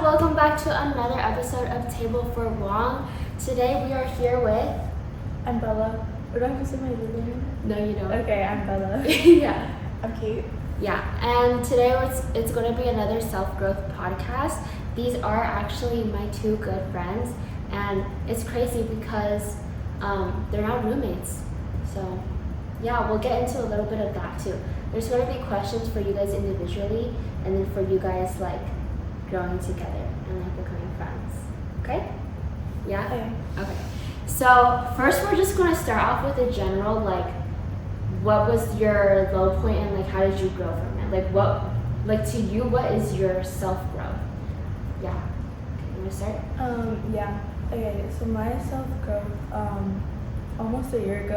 welcome back to another episode of Table For Wong. Today we are here with... I'm Bella. Or do I have to say my legal name? No, you don't. Okay, I'm Bella. Yeah. I'm Kate. Yeah, and today it's going to be another self-growth podcast. These are actually my two good friends, and it's crazy because they're now roommates. So yeah, we'll get into a little bit of that too. There's going to be questions for you guys individually, and then for you guys like growing together and like becoming friends. Okay? Yeah? Okay. So first we're just going to start off with a general like, what was your low point and like how did you grow from it? Like what, like to you, what is your self-growth? Yeah. Okay, you want to start? Yeah. Okay, so my self-growth, almost a year ago,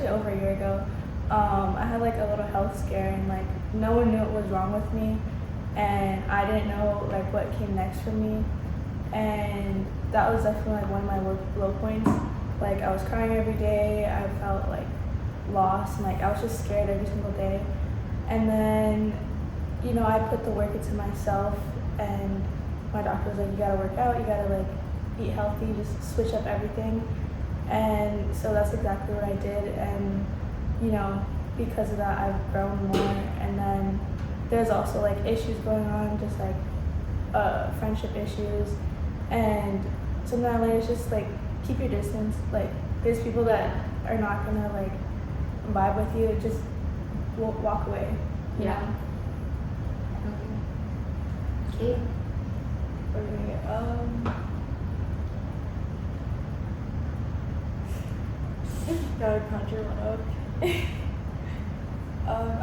over a year ago, I had like a little health scare and like no one knew what was wrong with me, and I didn't know like what came next for me, and that was definitely like one of my low points. Like I was crying every day, I felt like lost, and like I was just scared every single day. And then, you know, I put the work into myself, and my doctor was like, you gotta work out, you gotta like eat healthy, just switch up everything. And so that's exactly what I did, and you know, because of that I've grown more. And then there's also like issues going on, just like friendship issues, and something I learned is just like keep your distance. Like there's people that are not gonna like vibe with you, just walk away. Yeah. Okay. Okay. Gotta conjure one up.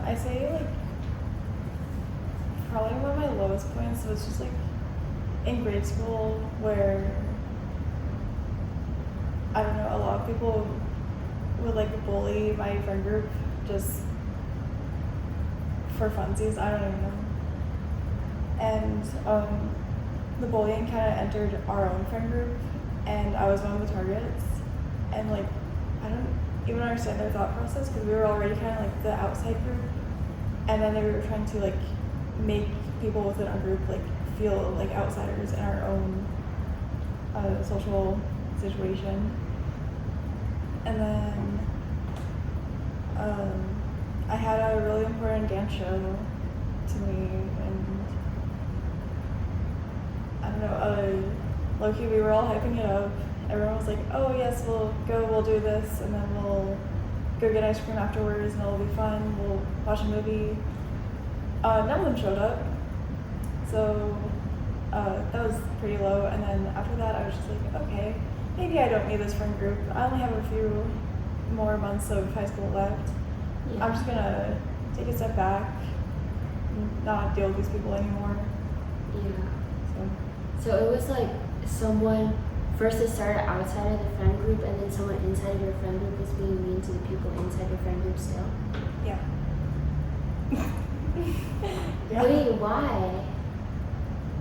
I say like probably one of my lowest points was just like in grade school, where I don't know, a lot of people would like bully my friend group just for funsies. I don't even know. And the bullying kind of entered our own friend group, and I was one of the targets. And like I don't even understand their thought process, because we were already kind of like the outside group, and then they were trying to like make people within our group like feel like outsiders in our own social situation. And then I had a really important dance show to me, and I don't know, low-key we were all hyping it up. Everyone was like, oh yes, we'll do this, and then we'll go get ice cream afterwards, and it'll be fun, we'll watch a movie. None of them showed up, so that was pretty low. And then after that I was just like, okay, maybe I don't need this friend group. I only have a few more months of high school left. Yeah. I'm just gonna take a step back and not deal with these people anymore. Yeah. So it was like someone first it started outside of the friend group, and then someone inside of your friend group was being mean to the people inside your friend group still? Yeah. Yeah. Wait, why?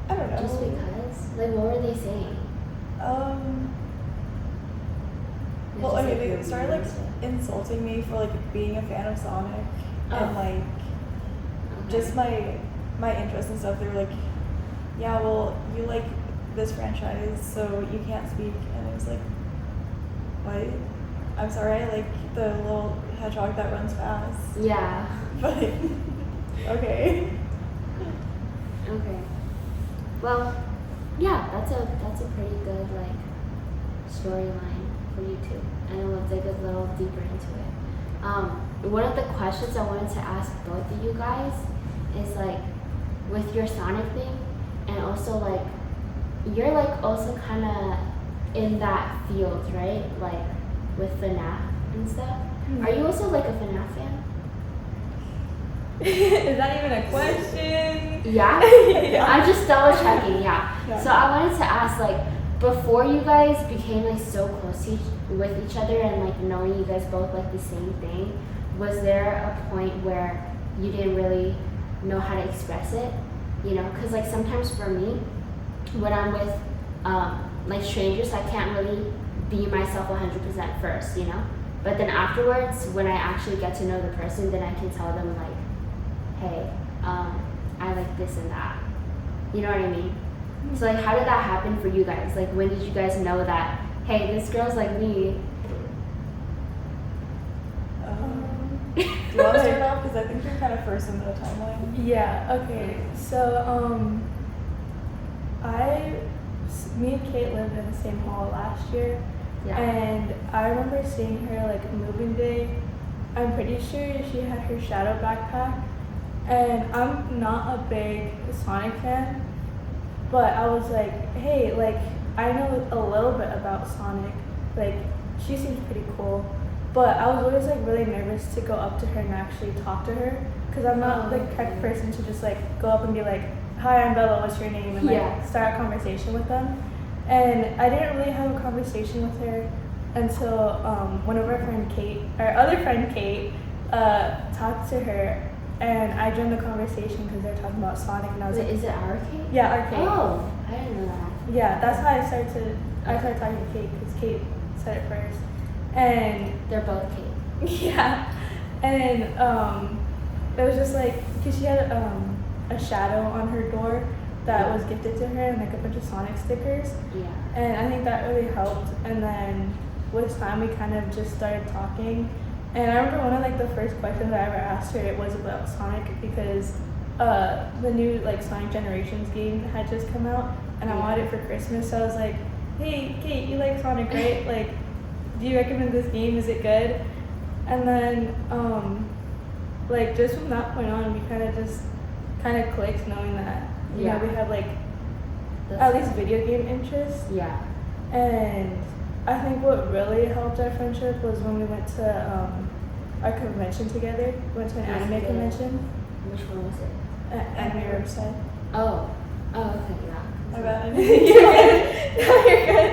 I don't know. Just because? Like, what were they saying? Well, okay, they started like insulting me for like being a fan of Sonic, and like just my interests and stuff. They were like, yeah, well, you like this franchise, so you can't speak. And I was like, what? I'm sorry, I like the little hedgehog that runs fast. Yeah. But okay. Okay. Well, yeah, that's a pretty good like storyline for you two, and we'll dig a little deeper into it. One of the questions I wanted to ask both of you guys is like, with your Sonic thing, and also like you're like also kind of in that field, right? Like with Fnaf and stuff. Mm-hmm. Are you also like a Fnaf fan? Is that even a question? Yeah? Yeah. I'm just double checking, yeah. So I wanted to ask, like, before you guys became like so close with each other and like knowing you guys both like the same thing, was there a point where you didn't really know how to express it? You know, because like sometimes for me, when I'm with like strangers, I can't really be myself 100% first, you know? But then afterwards, when I actually get to know the person, then I can tell them like, hey, I like this and that. You know what I mean? So like, how did that happen for you guys? Like, when did you guys know that, hey, this girl's like me? Do you want to start off? Because I think you're kind of first in the timeline. Yeah, okay. So, me and Kate lived in the same hall last year. Yeah. And I remember seeing her like moving day. I'm pretty sure she had her shadow backpack. And I'm not a big Sonic fan, but I was like, hey, like, I know a little bit about Sonic. Like, she seems pretty cool. But I was always like really nervous to go up to her and actually talk to her, because I'm not the kind of person to just like go up and be like, hi, I'm Bella, what's your name? And like start a conversation with them. And I didn't really have a conversation with her until one of our other friend Kate, talked to her, and I joined the conversation because they're talking about Sonic, and I was Wait, like, is it our Kate? yeah, our Kate. Oh, I didn't know that. Yeah, that's how I started talking to Kate, because Kate said it first. And They're both Kate. yeah, and it was just like, because she had a shadow on her door that was gifted to her, and like a bunch of Sonic stickers. Yeah. And I think that really helped. And then with time, we kind of just started talking. And I remember one of like the first questions I ever asked her, it was about Sonic, because the new like Sonic Generations game had just come out, and I wanted it for Christmas. So I was like, hey Kate, you like Sonic, right? Like, do you recommend this game? Is it good? And then like just from that point on, we kind of clicked, knowing that you know we had like at least video game interests. Yeah. And I think what really helped our friendship was when we went to our convention together. We went to an anime convention. Which one was it? Anime Riverside. Oh, okay, yeah. My bad. You're good. No, you're good.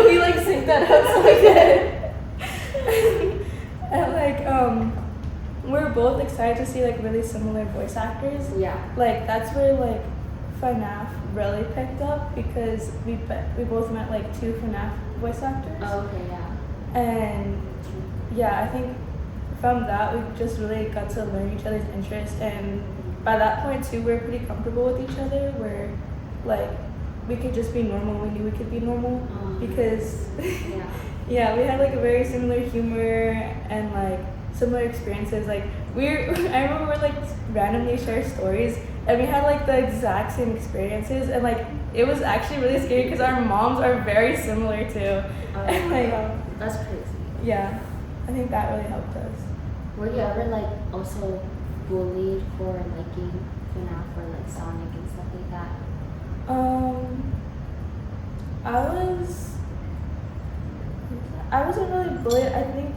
We like sync that up so good. And like we're both excited to see like really similar voice actors. Yeah. Like that's where like Fnaf really picked up, because we both met like 2 Fnaf voice actors. Oh, okay, yeah. And yeah, I think from that we just really got to learn each other's interests, and by that point too, we were pretty comfortable with each other, where like we could just be normal. We knew we could be normal because yeah, we had like a very similar humor and like similar experiences. Like I remember we like randomly share stories, and we had like the exact same experiences, and like it was actually really scary because our moms are very similar too. And like that's crazy. yeah, I think that really helped us. Were you ever like also bullied for liking Fnaf or like Sonic and stuff like that? I wasn't really bullied. I think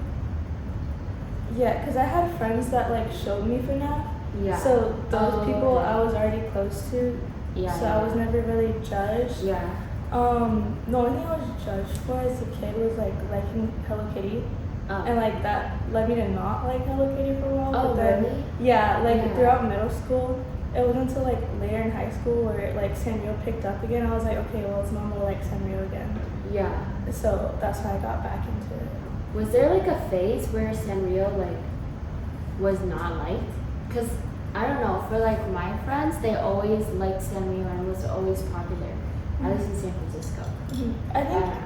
because I had friends that like showed me FNAF. Yeah. So those people I was already close to. Yeah. So I was never really judged. Yeah. The only thing I was judged for as a kid was like liking Hello Kitty. And like that led me to not like Hello Kitty for a while. Oh, but then, really? Yeah, throughout middle school, it wasn't until like later in high school where like Sanrio picked up again. I was like, okay, well it's normal to like Sanrio again. Yeah. So that's why I got back into it. Was there like a phase where Sanrio like was not liked? Because I don't know, for like my friends, they always liked Sanrio and was always popular. At least in San Francisco. I don't know.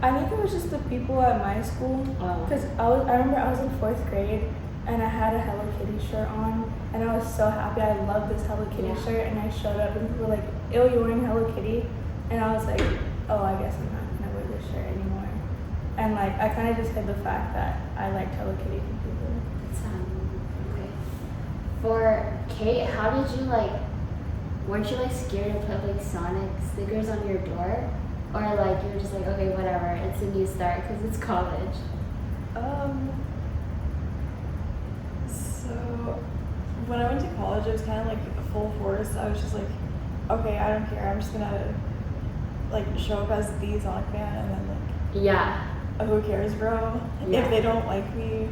I think it was just the people at my school, because I remember I was in 4th grade and I had a Hello Kitty shirt on, and I was so happy. I loved this Hello Kitty shirt, and I showed up and people were like, "Ew, you're wearing Hello Kitty," and I was like, "Oh, I guess I'm not gonna wear this shirt anymore." And like I kind of just hid the fact that I liked Hello Kitty from people. Okay. For Kate, how did you like? Weren't you like scared to put like Sonic stickers on your door? Or like you were just like, okay, whatever, it's a new start because it's college. So when I went to college, it was kind of like a full force. I was just like, okay, I don't care. I'm just gonna like show up as the Sonic fan, and then like, who cares, bro? Yeah. If they don't like me,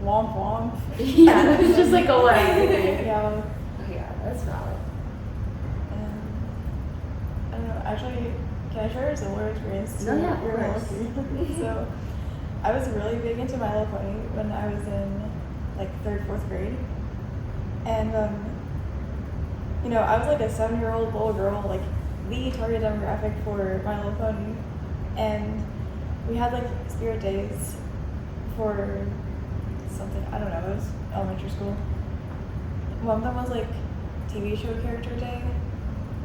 womp womp. Yeah, it's just like a whatever. Yeah. Okay, yeah, that's valid. And I don't know, actually. Can I share a similar experience? No, yeah, of course. So, I was really big into My Little Pony when I was in like 3rd, 4th grade, and I was like a 7-year-old little girl, like the target demographic for My Little Pony, and we had like spirit days for something, I don't know, it was elementary school. One of them was like TV show character day,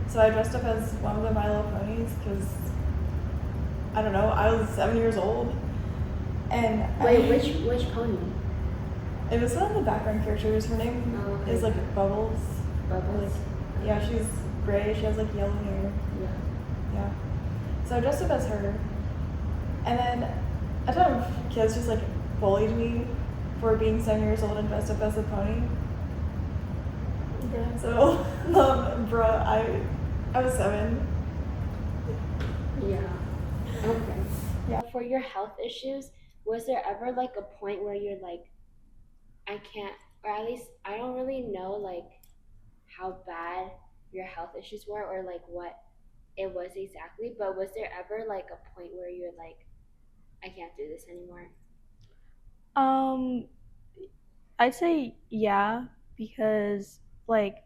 so I dressed up as one of the My Little Ponies because I don't know, I was 7 years old, and Wait, which pony? it was one of the background characters. Her name is like Bubbles. Bubbles. Like, yeah, she's gray. She has like yellow hair. Yeah. Yeah. So I dressed up as her, and then a ton of kids just like bullied me for being 7 years old and dressed up as a pony. Yeah. So, bruh, I was 7. Yeah. Okay. Yeah. For your health issues, was there ever like a point where you're like, I can't, or at least I don't really know like how bad your health issues were or like what it was exactly, but was there ever like a point where you're like, I can't do this anymore? I'd say yeah, because like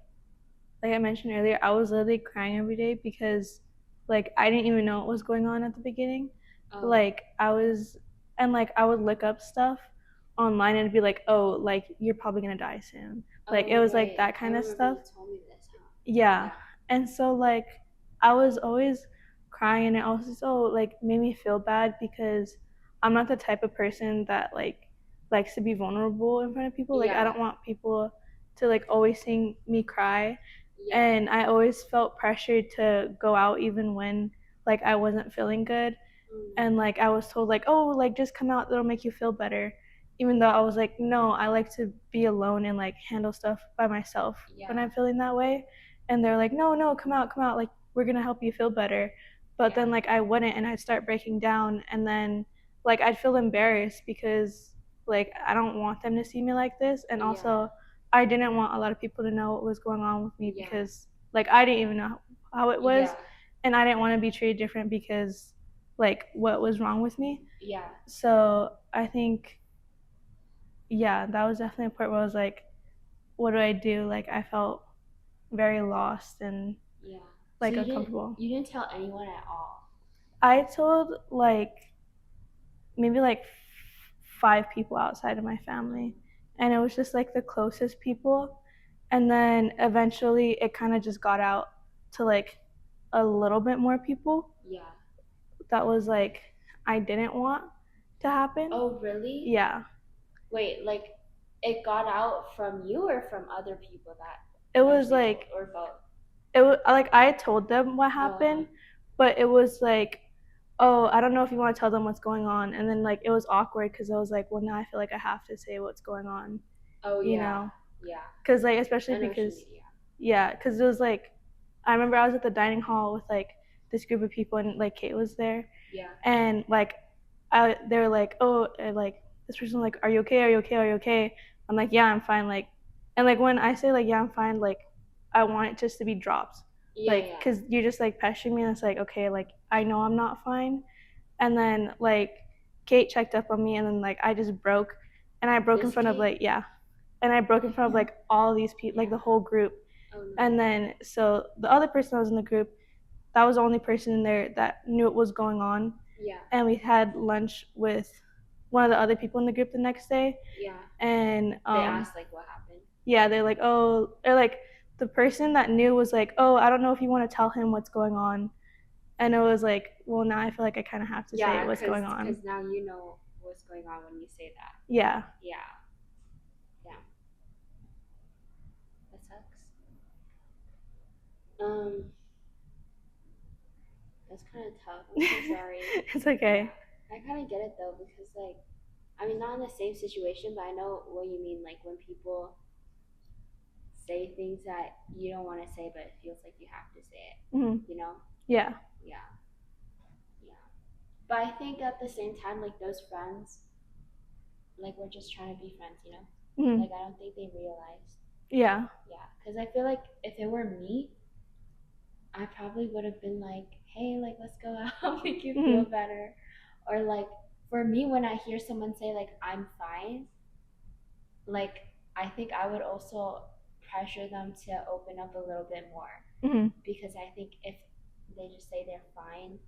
I mentioned earlier, I was literally crying every day because like I didn't even know what was going on at the beginning. Oh. Like I was and like I would look up stuff online and it'd be like, "Oh, like you're probably going to die soon." Like it was like that kind of stuff. You told me this, huh? Yeah. And so like I was always crying and it also like made me feel bad because I'm not the type of person that like likes to be vulnerable in front of people. Like I don't want people to like always seeing me cry. Yeah. And I always felt pressured to go out even when like I wasn't feeling good. And like I was told like, "Oh, like just come out, it'll make you feel better." Even though I was like, "No, I like to be alone and like handle stuff by myself when I'm feeling that way." And they're like, "No, no, come out, like we're going to help you feel better." But then like I wouldn't and I'd start breaking down and then like I'd feel embarrassed because like I don't want them to see me like this, and also I didn't want a lot of people to know what was going on with me because like I didn't even know how it was, and I didn't want to be treated different because like what was wrong with me. Yeah. So I think yeah, that was definitely a part where I was like, what do I do? Like I felt very lost and like so uncomfortable. You didn't tell anyone at all? I told like maybe like 5 people outside of my family, and it was just like the closest people. And then eventually it kind of just got out to like a little bit more people. Yeah. That was like I didn't want to happen. Oh, really? Yeah. Wait, like it got out from you or from other people that it was like told, or both? It was like I told them what happened, but it was like, oh, I don't know if you want to tell them what's going on, and then like it was awkward because I was like, well, now I feel like I have to say what's going on. Oh, you know? Yeah. Because like especially because because it was like I remember I was at the dining hall with like this group of people and like Kate was there. Yeah. And like they were like, oh, and, like this person was like, are you okay? Are you okay? Are you okay? I'm like, yeah, I'm fine. Like, and like when I say like, yeah, I'm fine, like I want it just to be drops. Like, because you're just like pestering me, and it's like, okay, like I know I'm not fine. And then like Kate checked up on me, and then like I just broke, and I broke in front of like and I broke in front of like all these people, like the whole group. Oh, no. And then so the other person that was in the group, that was the only person in there that knew what was going on. Yeah. And we had lunch with one of the other people in the group the next day. Yeah. And they asked like what happened. Yeah, they're like, oh, they're like the person that knew was like, oh, I don't know if you want to tell him what's going on. And it was like, well, now I feel like I kind of have to say what's going on. Because now you know what's going on when you say that. Yeah. Yeah. Yeah. That sucks. That's kind of tough. I'm so sorry. It's okay. Yeah. I kind of get it though because like, I mean, not in the same situation, but I know what you mean. Like when people say things that you don't want to say, but it feels like you have to say it. Mm-hmm. You know? Yeah. Yeah. Yeah. But I think at the same time, like those friends, like we're just trying to be friends, you know? Mm-hmm. Like I don't think they realized. Yeah. Yeah. Because I feel like if it were me, I probably would have been like, hey, like let's go out, make you feel better. Or like for me, when I hear someone say like I'm fine, like I think I would also pressure them to open up a little bit more. Mm-hmm. Because I think if they just say they're fine,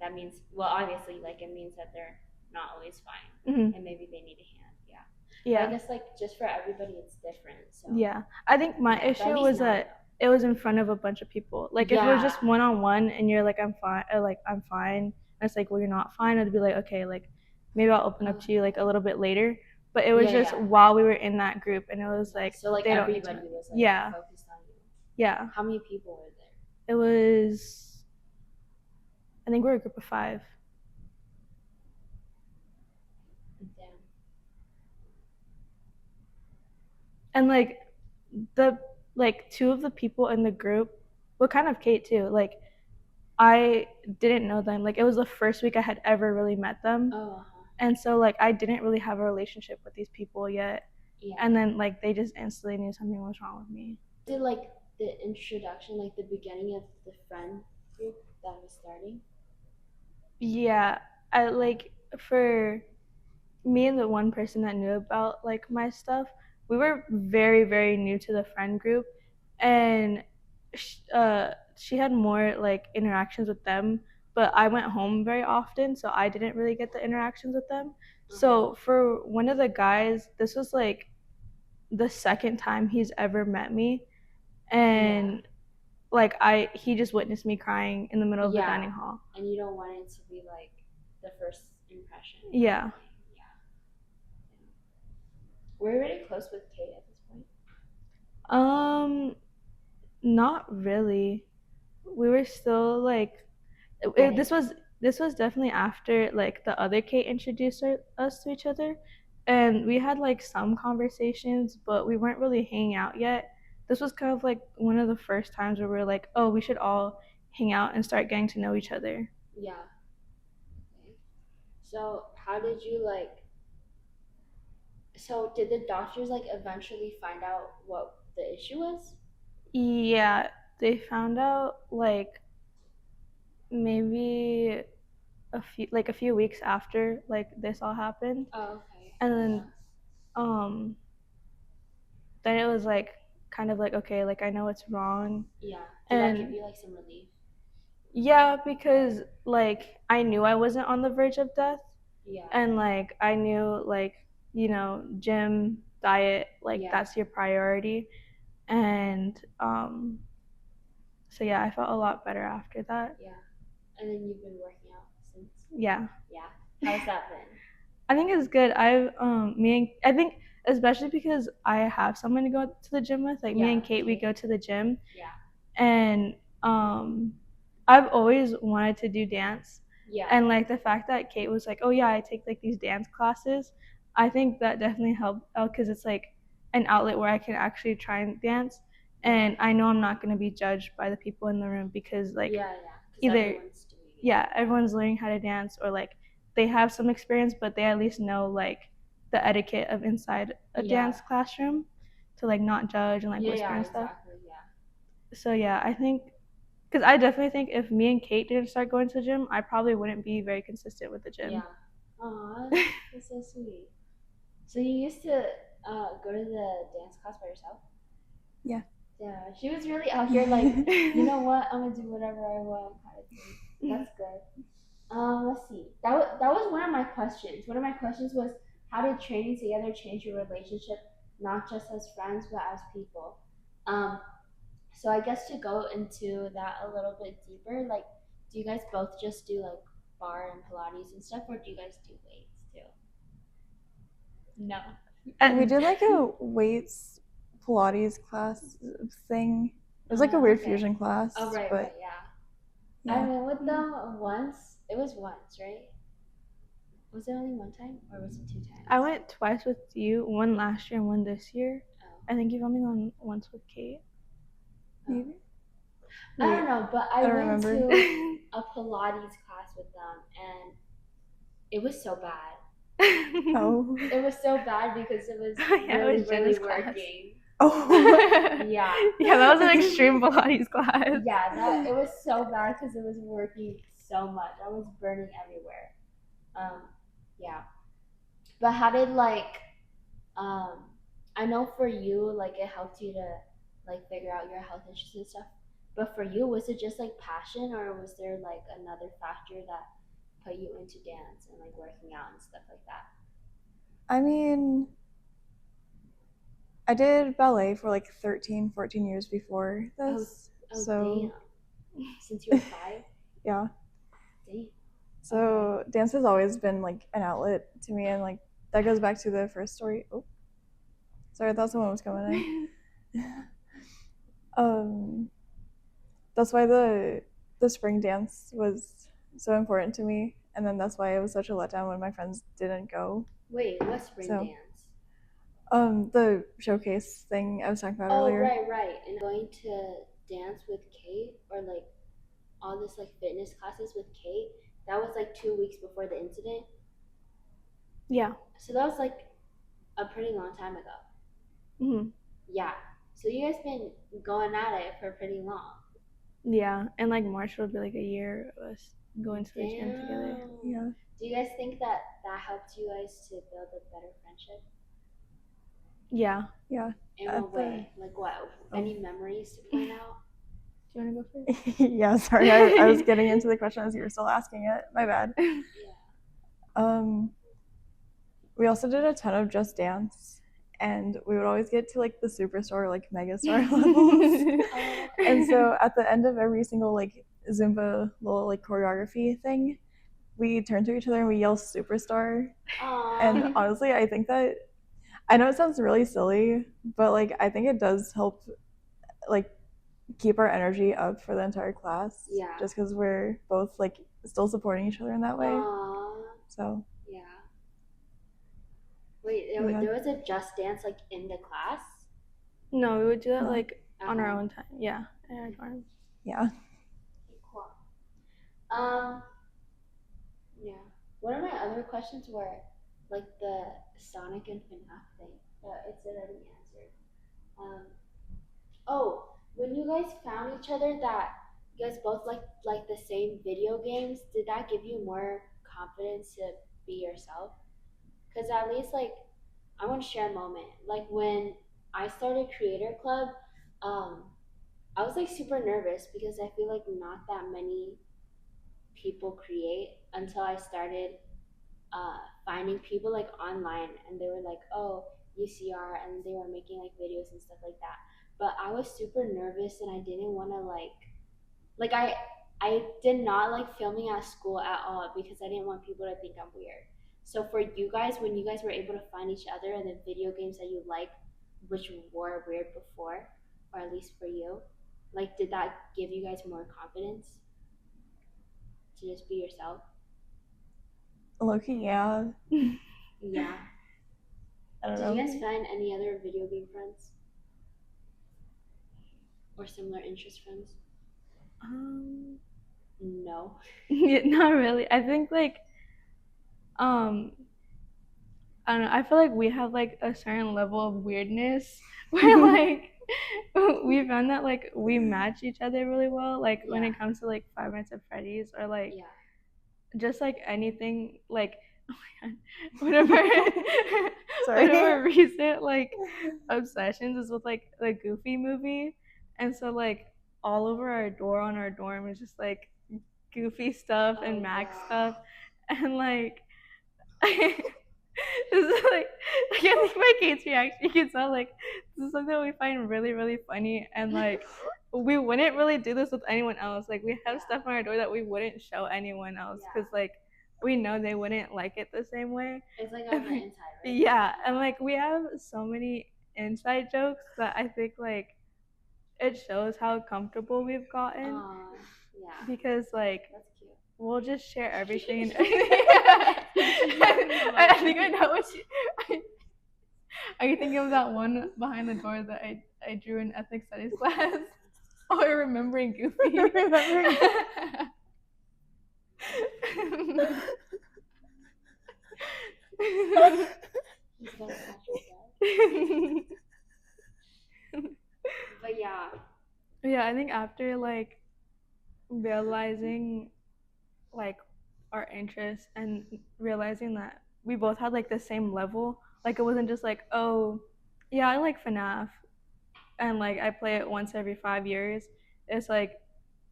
that means, well, obviously, like, it means that they're not always fine, Mhm. and maybe they need a hand. Yeah. Yeah. But I guess like just for everybody, it's different. So Yeah. I think my yeah, but at issue least was now, that it was in front of a bunch of people. Like if it was just Yeah. one on one and you're like I'm fine, or like I'm fine, and it's like well you're not fine, I'd be like okay, like maybe I'll open up to you like a little bit later. But it was Yeah, just yeah. while we were in that group, and it was like So like they don't need to everybody know. was like Yeah. focused on you. Yeah. How many people were there? It was I think we were a group of 5. Damn. And like the like 2 of the people in the group, well kind of Kate too, like I didn't know them. Like it was the first week I had ever really met them. Oh. And so like I didn't really have a relationship with these people yet. Yeah. And then like they just instantly knew something was wrong with me. Did like the introduction, like the beginning of the friend group that was starting? Yeah, I like for me and the one person that knew about like my stuff, we were very very new to the friend group, and she had more like interactions with them, but I went home very often, so I didn't really get the interactions with them. So for one of the guys, this was like the second time he's ever met me, and like he just witnessed me crying in the middle of the dining hall. And you don't want it to be like the first impression. Yeah. We're really close with Kate at this point. Not really. We were still like this was definitely after like the other Kate introduced us to each other, and we had like some conversations, but we weren't really hanging out yet. This was kind of like one of the first times where we were like, oh, we should all hang out and start getting to know each other. Yeah. Okay. So how did you like? So did the doctors like eventually find out what the issue was? Yeah, they found out like maybe a few weeks after like this all happened. Oh, okay. And then it was like kind of like okay, like I know it's wrong. Yeah. Did that give you like some relief? Yeah, because like I knew I wasn't on the verge of death. Yeah. And like I knew like, gym, diet, like that's your priority. And so yeah, I felt a lot better after that. Yeah. And then you've been working out since? Yeah. Yeah. How's that been? I think it's good. I think especially because I have someone to go to the gym with. Like me and Kate, we go to the gym. Yeah. And I've always wanted to do dance. Yeah. And like the fact that Kate was like, "Oh yeah, I take like these dance classes," I think that definitely helped out because it's like an outlet where I can actually try and dance, and I know I'm not going to be judged by the people in the room because like either everyone's learning how to dance or like they have some experience, but they at least know like the etiquette of inside a dance classroom to like not judge and like whisper and stuff. So yeah, I think because I definitely think if me and Kate didn't start going to the gym, I probably wouldn't be very consistent with the gym. Yeah. Aw, that's so sweet. So you used to go to the dance class by yourself? Yeah. Yeah, she was really out here like, you know what, I'm gonna do whatever I want kind of thing. That's good. Let's see. That was one of my questions. One of my questions was, how did training together change your relationship, not just as friends but as people? So I guess to go into that a little bit deeper, like, do you guys both just do like bar and Pilates and stuff, or do you guys do weights too? No. We did like a weights Pilates class thing. It was like a weird fusion class. Oh, right, but yeah. I went with them once. It was once, right? Was it only one time, or was it 2 times? I went twice with you, one last year and one this year. Oh. I think you've only gone once with Kate. Maybe. I don't know, but I went remember. to a Pilates class with them, and it was so bad. Oh. It was so bad because it was really working. Oh. Yeah. Yeah, that was an extreme Pilates class. Yeah, it was so bad because it was working so much. I was burning everywhere. Yeah. But how did I know for you, like it helped you to like figure out your health issues and stuff. But for you, was it just like passion, or was there like another factor that put you into dance and like working out and stuff like that? I mean, I did ballet for like 13, 14 years before this. Oh so damn! Since you were 5, yeah. damn. So dance has always been like an outlet to me, and like that goes back to the first story. Oh, sorry, I thought someone was coming in. That's why the spring dance was so important to me, and then that's why it was such a letdown when my friends didn't go. Wait, what spring So, dance? The showcase thing I was talking about Oh, earlier. right. And going to dance with Kate, or like all this like fitness classes with Kate, that was like 2 weeks before the incident. Yeah. So that was like a pretty long time ago. Hmm. Yeah. So you guys been going at it for pretty long. Yeah, and like March will be like a year of us going to the gym together. Damn. Yeah. Do you guys think that that helped you guys to build a better friendship? Yeah. Yeah. In what way? Like what? Any memories to point out? Do you want to go first? Yeah, sorry, I was getting into the question as you were still asking it. My bad. Yeah. We also did a ton of Just Dance, and we would always get to like the superstar, like megastar levels. And so at the end of every single like Zumba little like choreography thing, we turn to each other and we yell superstar. Aww. And honestly, I think that, I know it sounds really silly, but like I think it does help like keep our energy up for the entire class. Yeah. Just because we're both like still supporting each other in that way. Aww. So Yeah. Wait, there was a Just Dance like in the class? No, we would do that like At on our home. own time. Yeah, in our dorms. yeah. Cool. Yeah. One of my other questions were like the Sonic and Fnaf thing, but it's already answered. Um, oh, when you guys found each other that you guys both like the same video games, did that give you more confidence to be yourself? Because at least like I want to share a moment. Like when I started Creator Club, um, I was like super nervous because I feel like not that many people create until I started finding people like online, and they were like, oh, UCR, and they were making like videos and stuff like that. But I was super nervous and I didn't want to like I did not like filming at school at all because I didn't want people to think I'm weird. So for you guys, when you guys were able to find each other and the video games that you like, which were weird before, or at least for you, like did that give you guys more confidence to just be yourself? Loki, yeah. Yeah. I don't Did know. you guys find any other video game friends? Or similar interest friends? No. Yeah, not really. I think like I don't know. I feel like we have like a certain level of weirdness where like we found that like we match each other really well. Like when it comes to like 5 Nights at Freddy's or like just like anything like oh my god whatever Sorry. whatever recent like obsessions is with like the Goofy movie, and so like all over our door on our dorm is just like Goofy stuff and Max stuff, and like this is like I can't think by Kate's reaction. You can tell like this is something that we find really really funny, and like we wouldn't really do this with anyone else. Like we have stuff on our door that we wouldn't show anyone else because like we know they wouldn't like it the same way. It's like on the inside, right? Yeah, and like we have so many inside jokes that I think like it shows how comfortable we've gotten. Yeah. Because like that's cute. We'll just share everything. I think I know what you. Are you thinking of that one behind the door that I drew in ethnic studies class? Oh, you're remembering Goofy. Remembering. But yeah. Yeah, I think after like realizing like our interests and realizing that we both had like the same level, like it wasn't just like, oh yeah, I like FNAF and like I play it once every 5 years. it's like,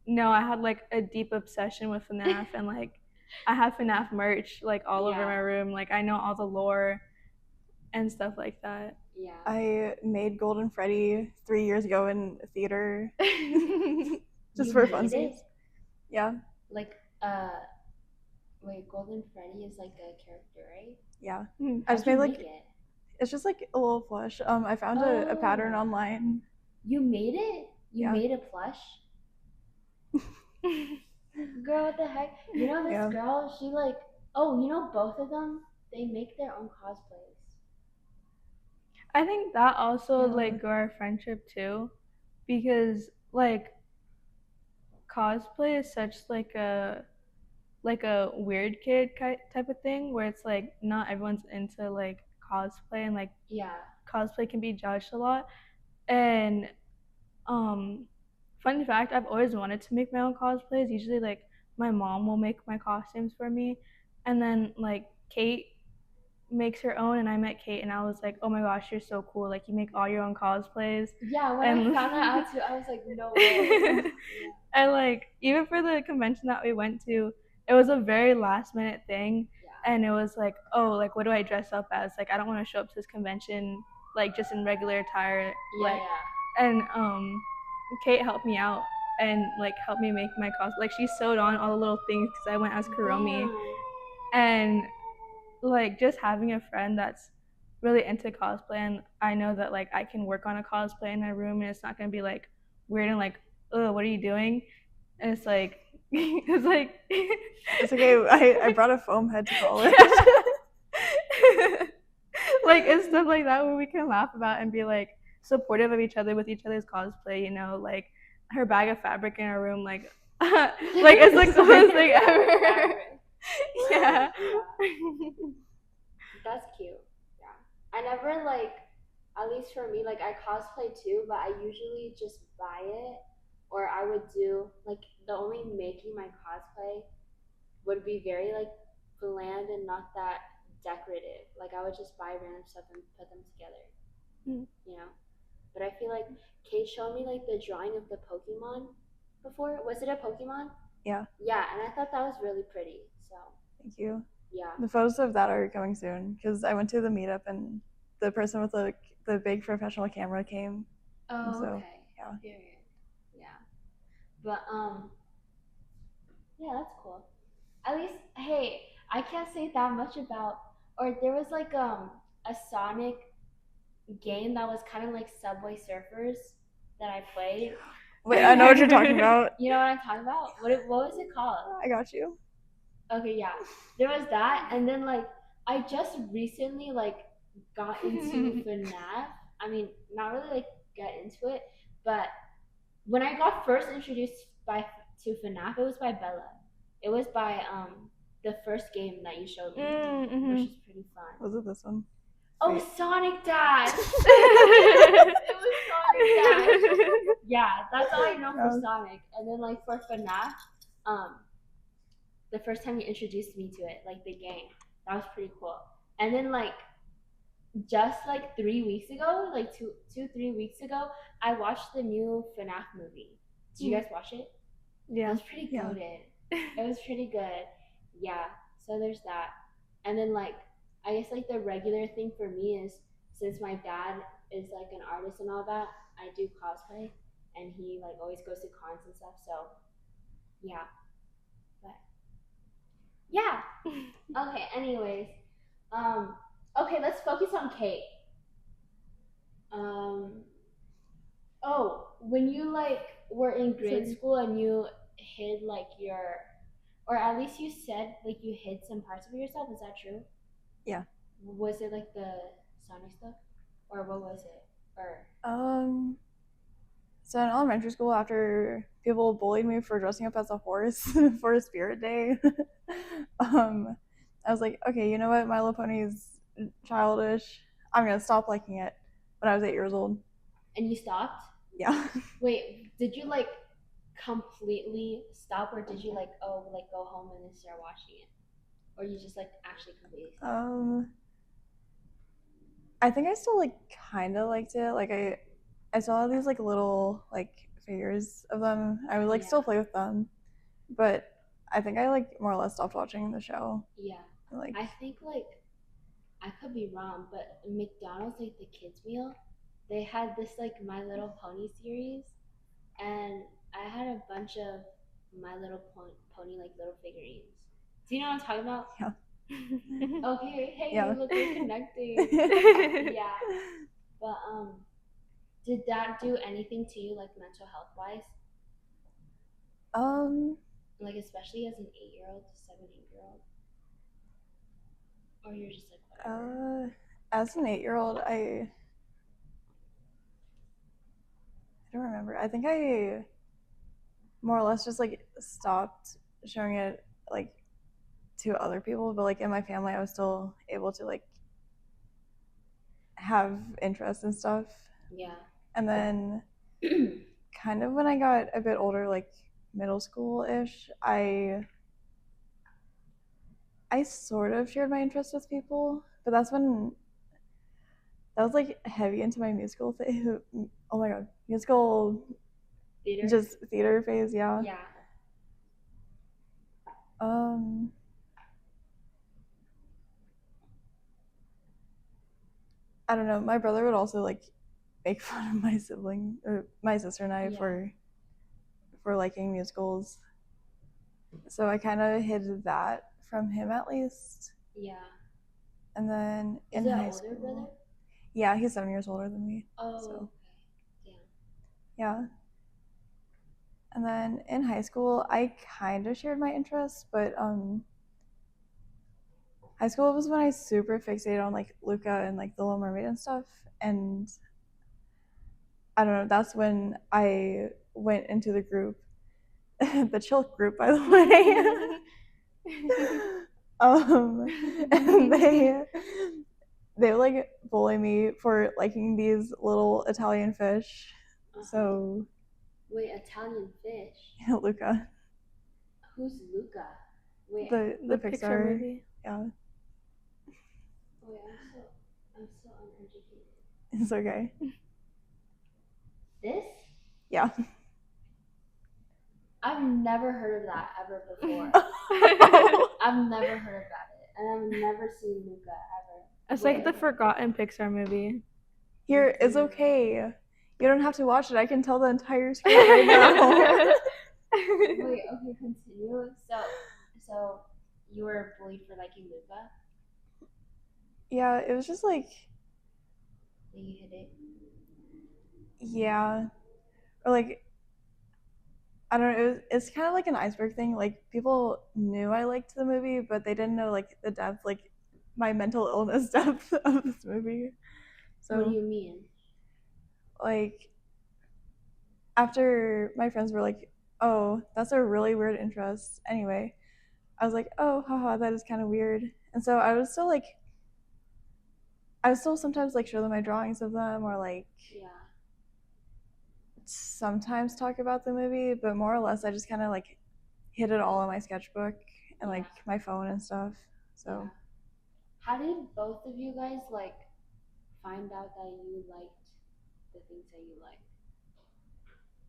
no, I had like a deep obsession with Fnaf, and like I have Fnaf merch like all over my room. Like I know all the lore and stuff like that. Yeah. I made Golden Freddy 3 years ago in theater, just You for made funsies. it? Yeah, Like, wait, Golden Freddy is like a character, right? yeah. Mm. I just How'd made you like make it? it's just like a little plush. I found a pattern Oh. online. You made it? You Yeah. made a plush? Girl, what the heck? You know this Yeah. girl, she like, oh, you know both of them? They make their own cosplays. I think that also Yeah. like grew our friendship too, because like cosplay is such like a weird kid type of thing where it's like not everyone's into like cosplay, and like Yeah. cosplay can be judged a lot. And fun fact, I've always wanted to make my own cosplays. Usually like my mom will make my costumes for me, and then like Kate makes her own, and I met Kate and I was like, oh my gosh, you're so cool, like you make all your own cosplays. Yeah, when I And found that out too, I was like, no way. and like even for the convention that we went to, it was a very last minute thing. Yeah. And it was like, oh, like what do I dress up as? Like I don't want to show up to this convention like just in regular attire. Yeah, Like yeah. and Kate helped me out and like helped me make my costume. Like she sewed on all the little things because I went as Kuromi. And like just having a friend that's really into cosplay, and I know that like I can work on a cosplay in a room and it's not gonna be like weird and like, oh, what are you doing? And it's like it's like It's okay. I brought a foam head to college. like it's stuff like that where we can laugh about and be like supportive of each other with each other's cosplay, you know, like her bag of fabric in her room, like like it's like the best thing ever. Yeah. That's cute. Yeah. I never like, at least for me, like I cosplay too, but I usually just buy it, or I would do like the only making my cosplay would be very like bland and not that decorative. Like I would just buy random stuff and put them together. Mm. You know? But I feel like Kate showed me like the drawing of the Pokemon before. Was it a Pokemon? Yeah. Yeah, and I thought that was really pretty. So Thank you. yeah. The photos of that are coming soon because I went to the meetup and the person with the big professional camera came. Oh, so, okay. yeah. Period. Yeah. But yeah, that's cool. At least, hey, I can't say that much about. Or there was like a Sonic game that was kind of like Subway Surfers that I played. Wait, I know what you're talking about. You know what I'm talking about? What was it called? I got you. Okay, yeah. There was that, and then like I just recently like got into Fnaf. I mean, not really like get into it, but when I got first introduced to Fnaf, it was by Bella. It was by the first game that you showed me, which is pretty fun. Was it this one? Oh, wait. Sonic Dash! It was Sonic Dash. Yeah, that's all I know for Sonic. And then like for Fnaf, the first time you introduced me to it, like the game, that was pretty cool. And then like just like 3 weeks ago, like 3 weeks ago, I watched the new Fnaf movie. Did you guys watch it? Yeah. It was pretty goated. It was pretty good. Yeah. So there's that. And then like I guess like the regular thing for me is, since my dad is like an artist and all that, I do cosplay, and he like always goes to cons and stuff. So yeah. But yeah. Okay. Anyways, okay. Let's focus on Kate. Oh, when you like were in grade school and you hid like your, or at least you said like you hid some parts of yourself. Is that true? Yeah. Was it like the Sonic stuff, or what was it? Or so in elementary school, after people bullied me for dressing up as a horse for a spirit day, I was like, okay, you know what, My Little Pony is childish. I'm gonna stop liking it. When I was 8 years old. And you stopped? Yeah. Wait, did you like completely stop, or did you like like go home and then start watching it, or you just like actually completely stopped? I think I still like kind of liked it. Like I still have these like little like figures of them. I would like Yeah. still play with them, but I think I like more or less stopped watching the show. Yeah. Like I think like I could be wrong, but McDonald's like the kids meal, they had this like My Little Pony series, and I had a bunch of My Little Pony like little figurines. Do you know what I'm talking about? Yeah. Okay, hey, Yeah. look, we're connecting. Yeah, but did that do anything to you like mental health wise? Like especially as an 8-year-old, 7, 8-year-old, or you're just like whatever. As an 8-year-old, I don't remember. I think I more or less just like stopped showing it like to other people, but like in my family I was still able to like have interest in stuff. Yeah. And then kind of when I got a bit older, like middle school-ish, I sort of shared my interest with people, but that was like heavy into my musical thing. Oh my god, musical Theater. just theater phase, yeah. Yeah. I don't know. My brother would also like make fun of my sibling or my sister and I for liking musicals. So I kind of hid that from him at least. Yeah. And then Is in it high older school, brother? yeah, he's 7 years older than me. Oh, so. okay. Damn. Yeah. And then in high school, I kind of shared my interests, but high school was when I super fixated on like Luca and like the Little Mermaid and stuff, and I don't know. That's when I went into the group, the chill group, by the way. And they would like bully me for liking these little Italian fish. So wait, Italian fish. Luca. Who's Luca? Wait, The Pixar movie. Yeah. Wait, I'm so uneducated. It's okay. This? Yeah. I've never heard of that ever before. I've never heard about it, and I've never seen Luca ever. It's like the forgotten Pixar movie. Here, it's okay. You don't have to watch it. I can tell the entire script right now. Wait, okay, continue. So you were bullied for liking Luca? Yeah, it was just like, You hit it? yeah. Or like, I don't know, it's kind of like an iceberg thing. Like, people knew I liked the movie, but they didn't know like the depth, like my mental illness depth of this movie. So, what do you mean? Like, after my friends were like, oh, that's a really weird interest. Anyway, I was like, oh, haha, that is kind of weird. And so I would still sometimes like show them my drawings of them, or like sometimes talk about the movie, but more or less I just kind of like hid it all in my sketchbook and like my phone and stuff. So how did both of you guys like find out that you liked the things that you liked?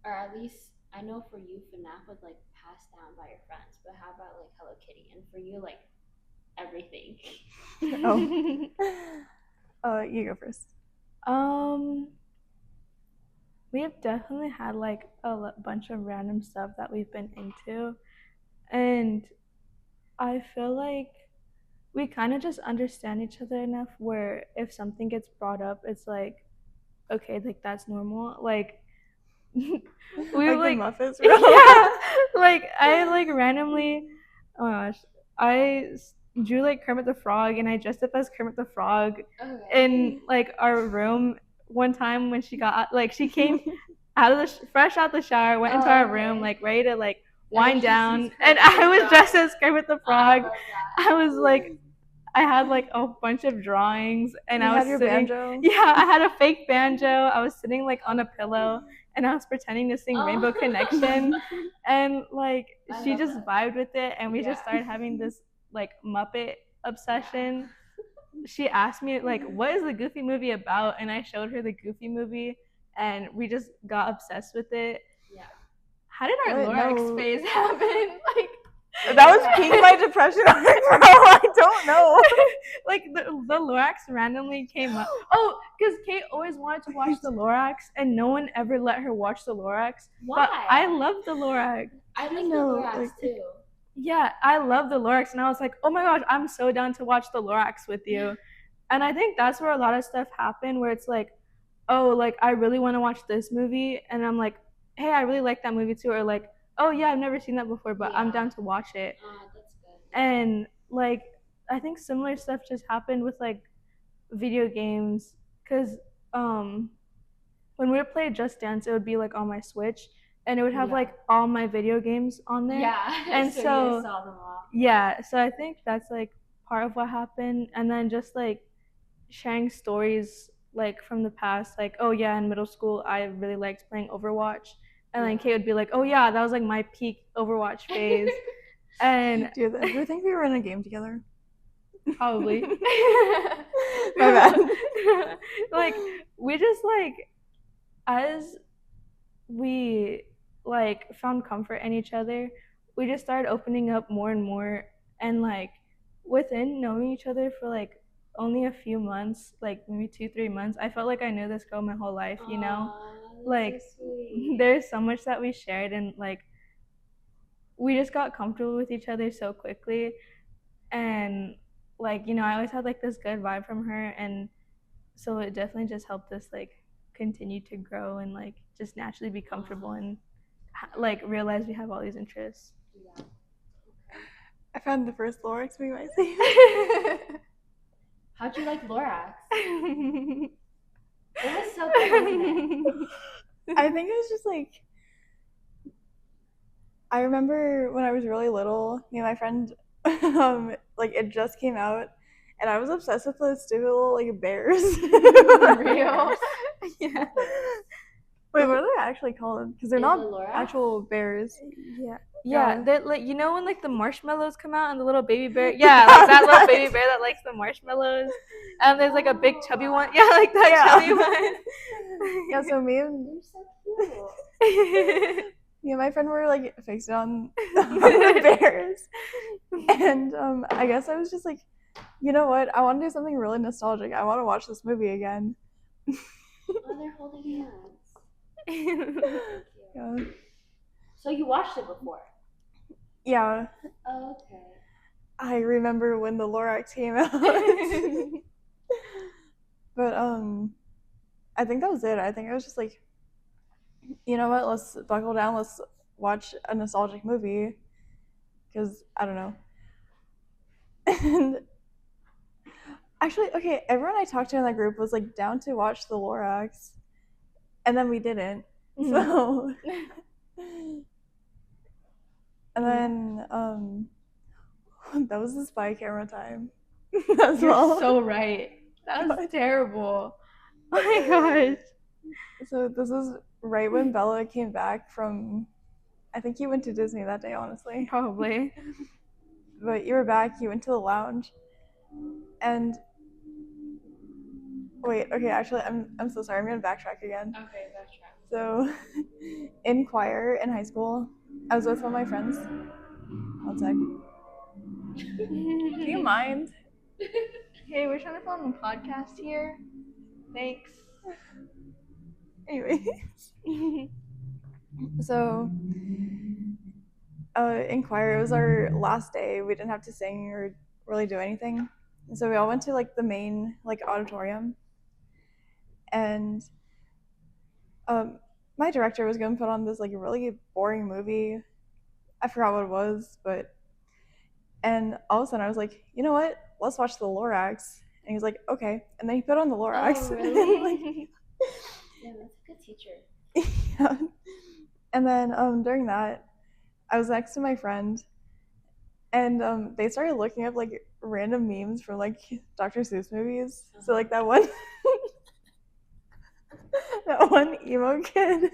Or at least I know for you, Fnaf was like passed down by your friends, but how about like Hello Kitty? And for you, like everything. You go first. We have definitely had like a bunch of random stuff that we've been into, and I feel like we kind of just understand each other enough where if something gets brought up, it's like, okay, like that's normal. Like we like the Muppets, yeah, like I like randomly, oh my gosh, I drew like Kermit the Frog, and I dressed up as Kermit the Frog in like our room one time when she got like she came out of fresh out the shower, went into our room like ready to like wind down, and I was dressed as Kermit the Frog. I was like, I had like a bunch of drawings, and I was your sitting. Banjo? Yeah, I had a fake banjo. I was sitting like on a pillow, and I was pretending to sing Rainbow Connection, and like she just vibed with it, and we just started having this like Muppet obsession. She asked me like, what is the Goofy movie about? And I showed her the Goofy movie, and we just got obsessed with it. how did our What? Lorax No. phase happen? Like, That was peak my depression arc, bro. I don't know. like the Lorax randomly came up. Oh, because Kate always wanted to watch the Lorax, and no one ever let her watch the Lorax. Why? But I love the Lorax. I like the know, Lorax like- too. Yeah, I love the Lorax, and I was like, oh my gosh, I'm so down to watch the Lorax with you. And I think that's where a lot of stuff happened, where it's like, oh, like I really want to watch this movie, and I'm like, hey, I really like that movie too, or like, oh yeah, I've never seen that before, but I'm Yeah. down to watch it. That's good. And like, I think similar stuff just happened with like video games, because when we would play Just Dance, it would be like on my Switch, and it would have Yeah. like all my video games on there. Yeah. And so so- you saw them all. Yeah, so I think that's like part of what happened, and then just like sharing stories like from the past, like, oh yeah, in middle school I really liked playing Overwatch, and then Yeah. Kate would be like, oh yeah, that was like my peak Overwatch phase. And Dude, do you think we were in a game together? probably My bad. like we just like, as we like found comfort in each other, we just started opening up more and more, and like within knowing each other for like only a few months, like maybe 2-3 months, I felt like I knew this girl my whole life, you know. Aw, that's Like, so sweet. There's so much that we shared, and like we just got comfortable with each other so quickly, and like, you know, I always had like this good vibe from her, and so it definitely just helped us like continue to grow and like just naturally be comfortable and like realize we have all these interests. Yeah. I found the first Lorax movie I see. How'd you like Lorax? It It was so good, wasn't it? I think it was just like, I remember when I was really little, me and my friend, like it just came out, and I was obsessed with the stupid little like bears. real? Yeah. Wait, what are they actually called? Because they're Is not it Lorax? actual bears. Yeah, Yeah. that like, you know when like the marshmallows come out and the little baby bear, yeah, like that little baby bear that likes the marshmallows, and there's like a big chubby one, yeah, like that Yeah. chubby one. Yeah, so me and You're so cute. my friend were like fixed on the bears, and I guess I was just like, you know what? I want to do something really nostalgic. I want to watch this movie again. Oh, they're holding hands. Yeah. So you watched it before? Yeah, Oh, okay. I remember when the Lorax came out. But I think that was it. I think I was just like, you know what? Let's buckle down. Let's watch a nostalgic movie. Because I don't know. And actually, okay, everyone I talked to in that group was like down to watch the Lorax, and then we didn't. So, and then that was the spy camera time as You're well. so right. That was terrible. Oh my gosh. So this is right when Bella came back from, I think you went to Disney that day, honestly. Probably. But you were back, you went to the lounge, and wait, okay, actually, I'm so sorry, I'm gonna backtrack again. Okay, that's right. So, in choir in high school, I was with one of my friends. One sec. Do you mind? Hey, we're trying to film a podcast here. Thanks. Anyways. So, in choir, it was our last day. We didn't have to sing or really do anything. And so we all went to like the main like auditorium. And my director was going to put on this like really boring movie. I forgot what it was, and all of a sudden I was like, you know what? Let's watch the Lorax. And he's like, okay. And then he put on the Lorax. Oh, really? Yeah, that's a good teacher. Yeah. And then during that, I was next to my friend, and they started looking up like random memes from like Dr. Seuss movies. So like that one, that one emo kid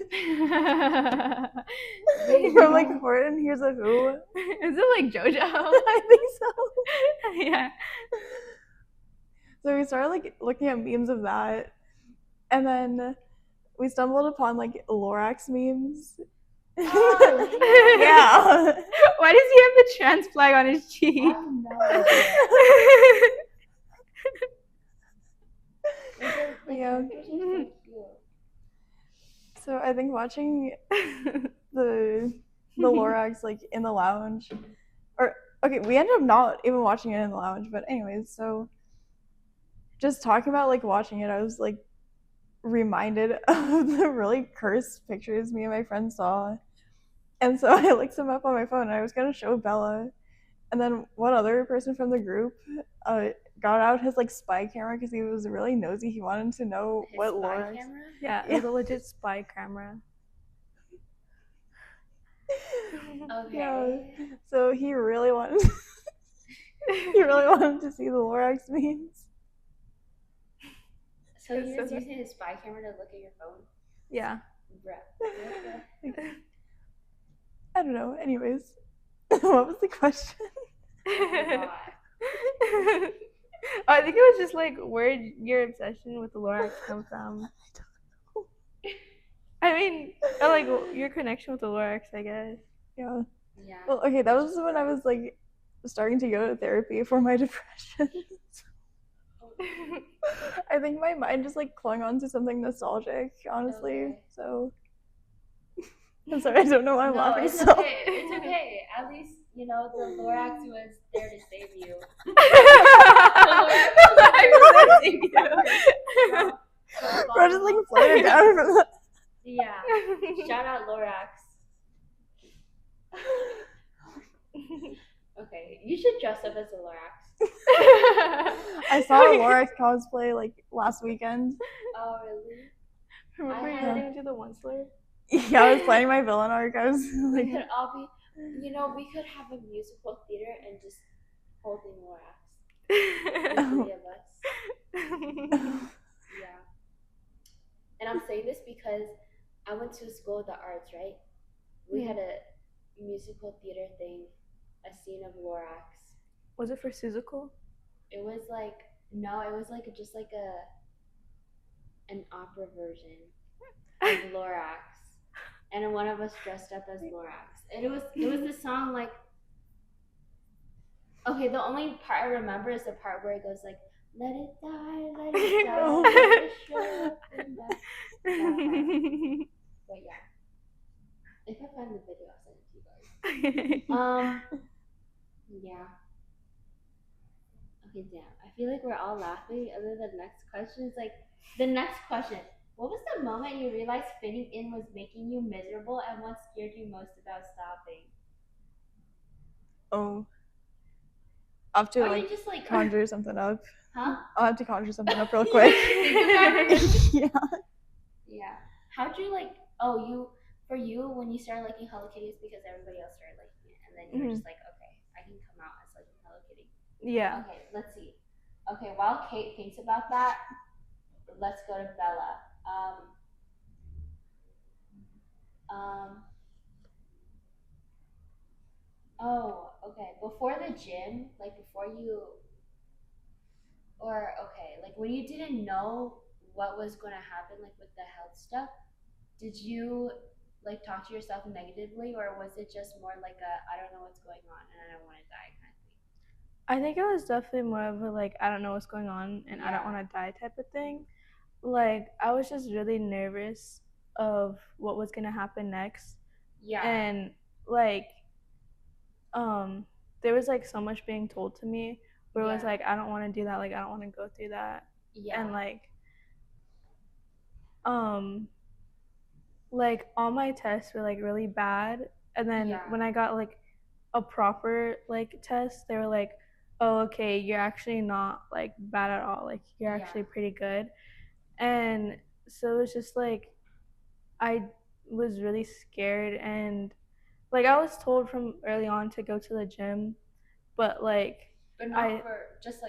from like Horton Hears a Who. Is it like JoJo? I think so. Yeah. So we started like looking at memes of that, and then we stumbled upon like Lorax memes. Oh, Yeah. Why does he have the trans flag on his I cheek? have no idea. Like the Yeah. characters are so cute. So I think watching the Lorax like in the lounge, or okay, we ended up not even watching it in the lounge, but anyways, so just talking about like watching it, I was like reminded of the really cursed pictures me and my friend saw, and so I looked them up on my phone. And I was gonna show Bella, and then one other person from the group got out his like spy camera because he was really nosy. He wanted to know His what spy Lorax. camera? Yeah, it was a legit spy camera. Okay. Yeah. So he really wanted to see the Lorax memes. So he was using his spy camera to look at your phone? Yeah. Bruh. I don't know. Anyways, what was the question? God. I think it was just like where your obsession with the Lorax come from. I mean, like your connection with the Lorax, I guess. Yeah. Yeah. Well, okay, that was when I was like starting to go to therapy for my depression. I think my mind just like clung on to something nostalgic, honestly. Okay. So I'm sorry, I don't know why I'm laughing it's so. okay. It's okay. At least, you know, the Lorax was there to save you. Bro, just like floated down from the. Yeah. Shout out Lorax. Okay, you should dress up as a Lorax. I saw a Lorax cosplay like last weekend. Oh, really? Remember I you had- getting into the one slur? Yeah, I was planning my villain arc. I was We like, could all be, you know, we could have a musical theater and just holding Lorax. The three of us. Yeah. And I'm saying this because I went to a school of the arts, right? We had a musical theater thing, a scene of Lorax. Was it for Suzuko? It was like, no, it was like just like an opera version of Lorax. And one of us dressed up as Lorax. And it was the song like, okay, the only part I remember is the part where it goes like, let it die, let it die, let it show up and die. But yeah. If I find the video, I'll send it to you guys. Yeah. Okay, damn. I feel like we're all laughing other than the next question. It's like, the next question. What was the moment you realized fitting in was making you miserable and what scared you most about stopping? oh, I'll have to Or you like just like, conjure something up. huh? I'll have to conjure something up real quick. Yeah. Yeah. How'd you like, for you, when you started liking Hello Kitty, it's because everybody else started liking it. And then you were just like, okay, I can come out as liking Hello Kitty. Yeah. Okay, let's see. Okay, while Kate thinks about that, let's go to Bella. Oh, okay. Before the gym, like before you, or okay, like when you didn't know what was going to happen, like with the health stuff, did you like talk to yourself negatively, or was it just more like I don't know what's going on and I don't want to die kind of thing? I think it was definitely more of a like I don't know what's going on and I don't want to die type of thing. Like I was just really nervous of what was gonna happen next. Yeah. And like there was like so much being told to me where it was like I don't want to do that, like I don't want to go through that. Yeah. And like all my tests were like really bad, and then when I got like a proper like test, they were like, oh, okay, you're actually not like bad at all, like you're actually pretty good. And so it was just like I was really scared, and like I was told from early on to go to the gym, but not for just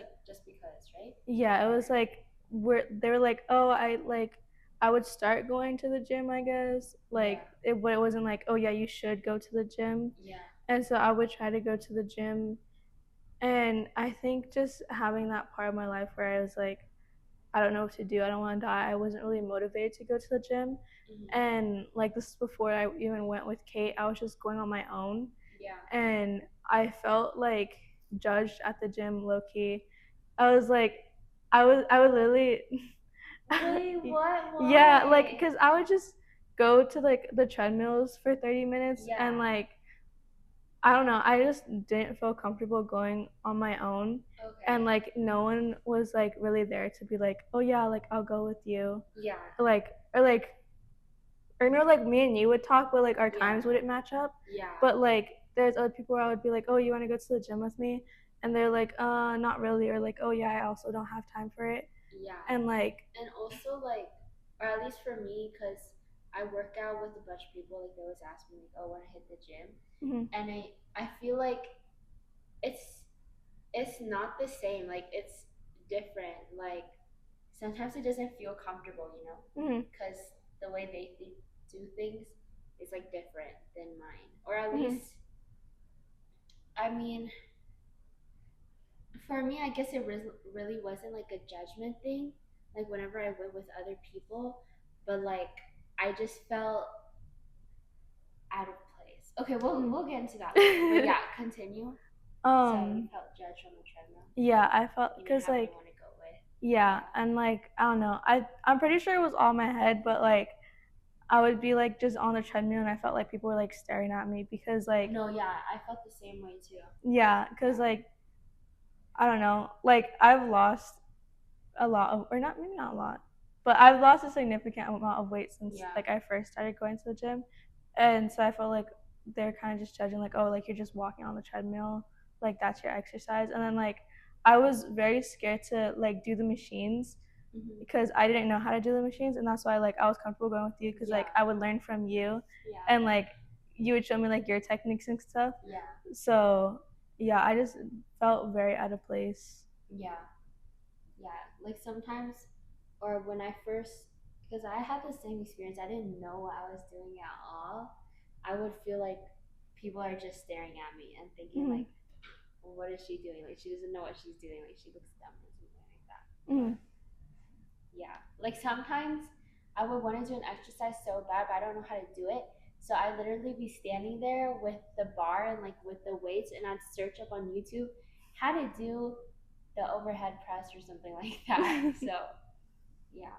because, right? Yeah, it was like they were like, oh, I would start going to the gym, I guess. Like it wasn't like, oh yeah, you should go to the gym. Yeah. And so I would try to go to the gym, and I think just having that part of my life where I was like, I don't know what to do. I don't want to die. I wasn't really motivated to go to the gym. And like this is before I even went with Kate. I was just going on my own. Yeah. And I felt like judged at the gym low key. I was like, I would literally. Really? What? Why? Yeah, like, cause I would just go to like the treadmills for 30 minutes Yeah. and like, I don't know, I just didn't feel comfortable going on my own. Okay. And like no one was like really there to be like, oh yeah, like I'll go with you. Yeah. Or no, like me and you would talk, but like our times wouldn't match up. Yeah. But like there's other people where I would be like, oh, you want to go to the gym with me? And they're like, not really. Or like, oh yeah, I also don't have time for it. Yeah. And like, and also like, or at least for me, because I work out with a bunch of people, like they always ask me like, oh, when I hit the gym, and I feel like it's not the same. Like it's different. Like sometimes it doesn't feel comfortable, you know, because the way they do things is like different than mine, or at least, I mean, for me, I guess it really wasn't like a judgment thing. Like whenever I went with other people, but like I just felt out of place. Okay, we'll get into that later. But yeah, continue. So you felt judged on the treadmill. Yeah, I felt because like want to go with. Yeah, and like I don't know, I'm pretty sure it was all in my head, but like I would be like just on the treadmill and I felt like people were like staring at me because like No, yeah, I felt the same way too. Yeah, because like I don't know, like I've lost a lot of, or not maybe not a lot, but I've lost a significant amount of weight since like I first started going to the gym, and so I felt like they're kind of just judging like, oh, like you're just walking on the treadmill, like that's your exercise. And then like I was very scared to like do the machines because I didn't know how to do the machines, and that's why like I was comfortable going with you because like I would learn from you, and like you would show me like your techniques and stuff. So yeah, I just felt very out of place. Yeah, like sometimes, or when I first, because I had the same experience, I didn't know what I was doing at all. I would feel like people are just staring at me and thinking like, well, what is she doing? Like she doesn't know what she's doing. Like she looks dumb or something like that. Yeah, like sometimes I would want to do an exercise so bad, but I don't know how to do it. So I literally be standing there with the bar and like with the weights, and I'd search up on YouTube how to do the overhead press or something like that. So yeah,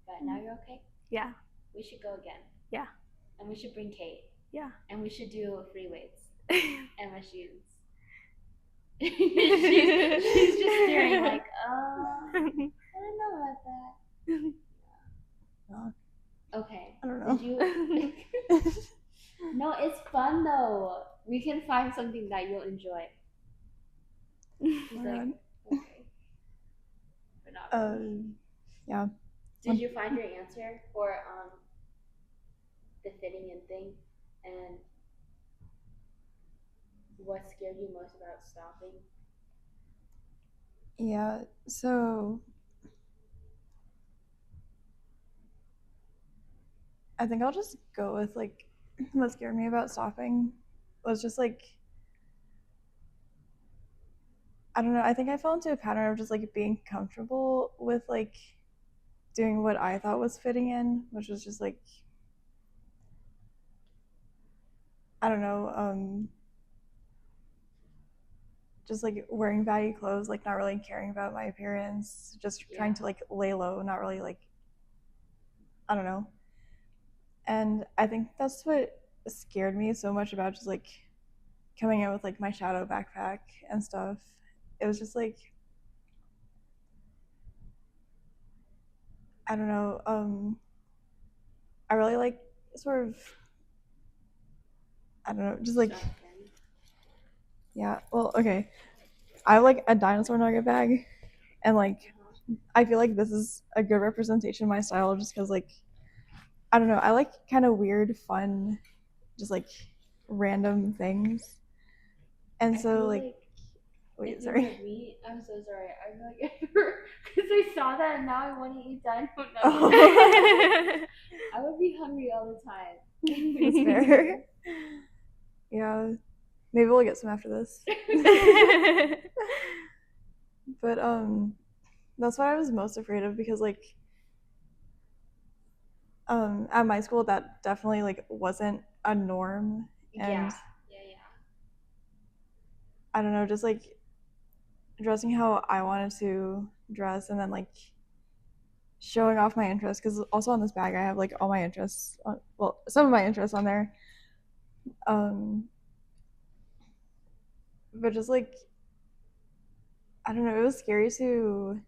but now you're okay. Yeah, we should go again. Yeah, and we should bring Kate. Yeah, and we should do free weights and machines. she's just staring like, I don't know about that. Okay. I don't know. Did you? No, it's fun though. We can find something that you'll enjoy. She's like, okay. But not really. Yeah. Did you find your answer for the fitting in thing, and what scared you most about stopping? Yeah, so I think I'll just go with like what scared me about stopping was just like, I don't know, I think I fell into a pattern of just like being comfortable with like doing what I thought was fitting in, which was just like, I don't know, just like wearing baggy clothes, like not really caring about my appearance, just trying to like lay low, not really like, I don't know. And I think that's what scared me so much about just like coming out with like my shadow backpack and stuff. It was just like, I don't know, I really like sort of, I don't know, just like, yeah, well, okay. I have like a dinosaur nugget bag, and like, I feel like this is a good representation of my style just because like, I don't know, I like kind of weird, fun, just like random things. And so like wait, sorry. Me, I'm so sorry. I'm like, because I saw that and now I want to eat dino nuggets. I would be hungry all the time. That's fair. Yeah, maybe we'll get some after this. But That's what I was most afraid of because like at my school that definitely like wasn't a norm, and I don't know, just like dressing how I wanted to dress, and then like showing off my interests, because also on this bag I have like all my interests well, some of my interests on there, but just like I don't know, it was scary to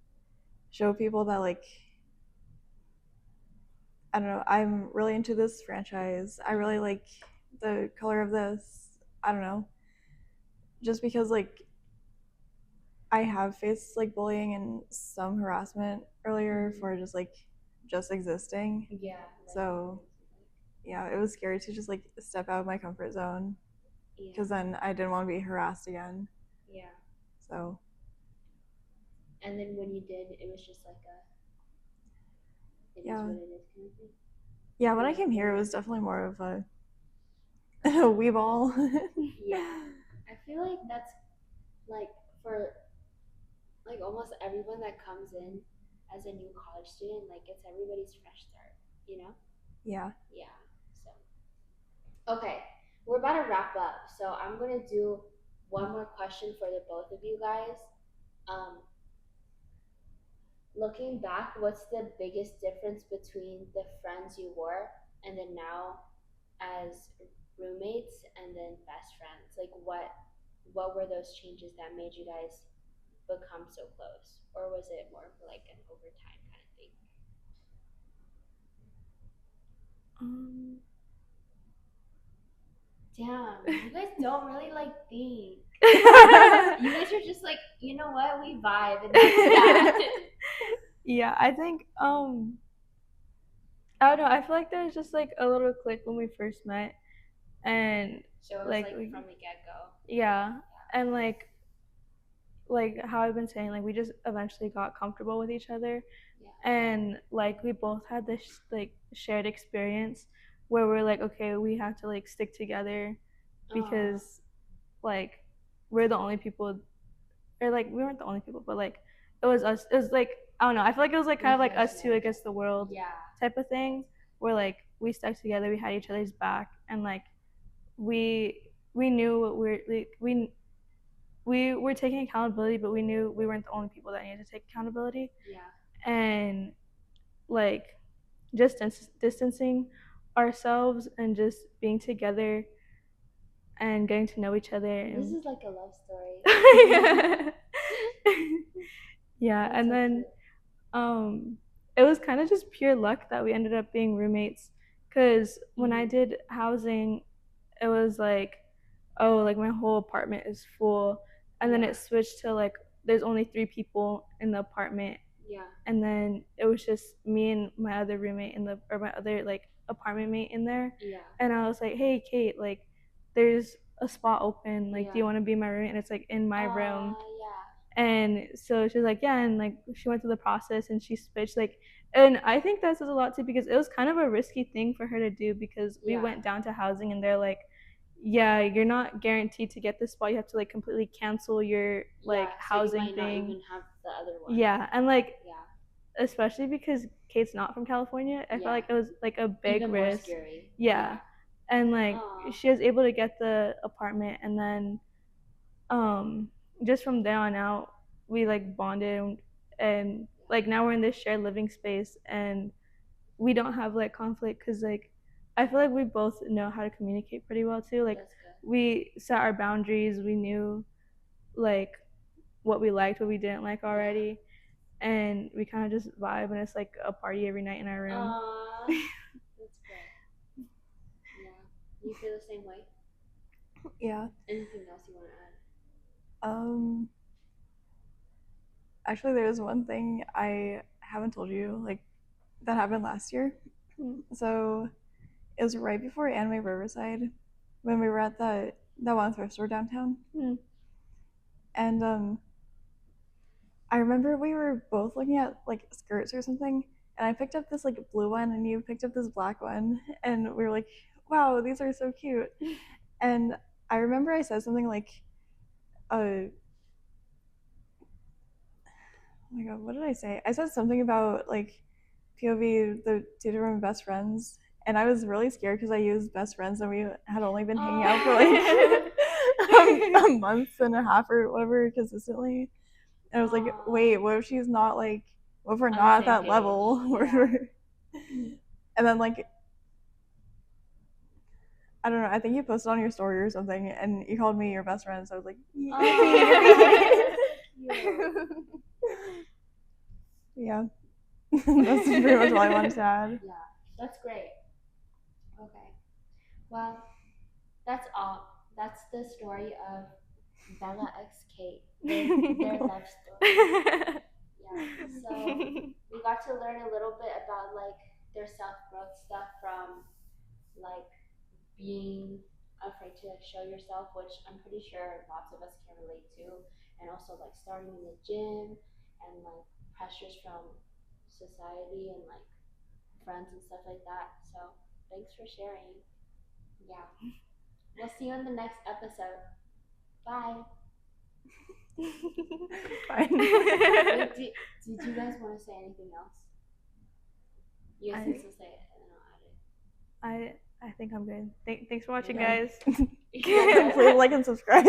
show people that like I don't know, I'm really into this franchise, I really like the color of this, I don't know, just because like I have faced like bullying and some harassment earlier for just existing. Yeah. So yeah, it was scary to just like step out of my comfort zone because then I didn't want to be harassed again. Yeah. So. And then when you did, it was just like it is what it is kind of thing. Yeah, when I came here, it was definitely more of a wee ball. Yeah, I feel like that's like for like almost everyone that comes in as a new college student, like it's everybody's fresh start, you know? Yeah. Yeah. So okay, we're about to wrap up. So I'm gonna do one more question for the both of you guys. Looking back, what's the biggest difference between the friends you were and then now as roommates and then best friends? Like what were those changes that made you guys become so close? Or was it more of like an overtime kind of thing? Damn, you guys don't really like think. You guys are just like, you know what, we vibe and that's that. Yeah, I think I don't know, I feel like there was just like a little click when we first met, and So it was like from the get-go. Yeah, and like how I've been saying, like we just eventually got comfortable with each other, and like we both had this like shared experience where we're like, okay, we have to like stick together because like we're the only people, or like we weren't the only people, but like it was us. It was like I don't know. I feel like it was like kind of like us two against the world, type of thing. Where like we stuck together, we had each other's back, and like we knew what we were taking accountability, but we knew we weren't the only people that needed to take accountability. Yeah. And like just distancing ourselves and just being together and getting to know each other. And this is like a love story. Yeah, and then it was kind of just pure luck that we ended up being roommates, because when I did housing, it was like, oh, like my whole apartment is full, and then it switched to like there's only 3 people in the apartment. Yeah. And then it was just me and my other roommate or my other like apartment mate in there. Yeah. And I was like, hey Kate, like there's a spot open, like do you want to be my roommate? And it's like in my room. Yeah. And so she was like, yeah, and like she went through the process and she switched, like, and I think that says a lot too, because it was kind of a risky thing for her to do, because we went down to housing and they're like, yeah, you're not guaranteed to get this spot. You have to like completely cancel your like housing so you might thing. Not even have the other one. Yeah, and like especially because Kate's not from California, I felt like it was like a big even risk. More scary. Yeah. And like she was able to get the apartment, and then just from there on out we like bonded, and like now we're in this shared living space and we don't have like conflict, because like I feel like we both know how to communicate pretty well too. Like we set our boundaries, we knew like what we liked, what we didn't like already, and we kind of just vibe, and it's like a party every night in our room. Aww, that's good. Yeah, you feel the same way? Yeah. Anything else you want to add? Actually, there's one thing I haven't told you, like that happened last year. So it was right before Anime Riverside, when we were at that one thrift store downtown. And I remember we were both looking at like skirts or something, and I picked up this like blue one and you picked up this black one, and we were like, wow, these are so cute. And I remember I said something like my god, what did I say? I said something about like POV, the two different best friends, and I was really scared because I used best friends and we had only been hanging out for like a month and a half or whatever consistently. And I was like, wait, what if she's not like, what if we're On the not at same that page, level? And then like, I don't know, I think you posted on your story or something and you called me your best friend, so I was like, yeah. That's pretty much all I wanted to add. Yeah, that's great. Okay. Well, that's all. That's the story of Bella x Kate, their love story. Yeah. So we got to learn a little bit about like their self-growth stuff from like being afraid to show yourself, which I'm pretty sure lots of us can relate to, and also like starting in the gym and like pressures from society and like friends and stuff like that. So thanks for sharing. Yeah. We'll see you in the next episode. Bye. Fine. Wait, did you guys want to say anything else? You guys can still say it and then I'll add it. I think I'm good. Thanks for watching, Yeah. guys. Please like and subscribe.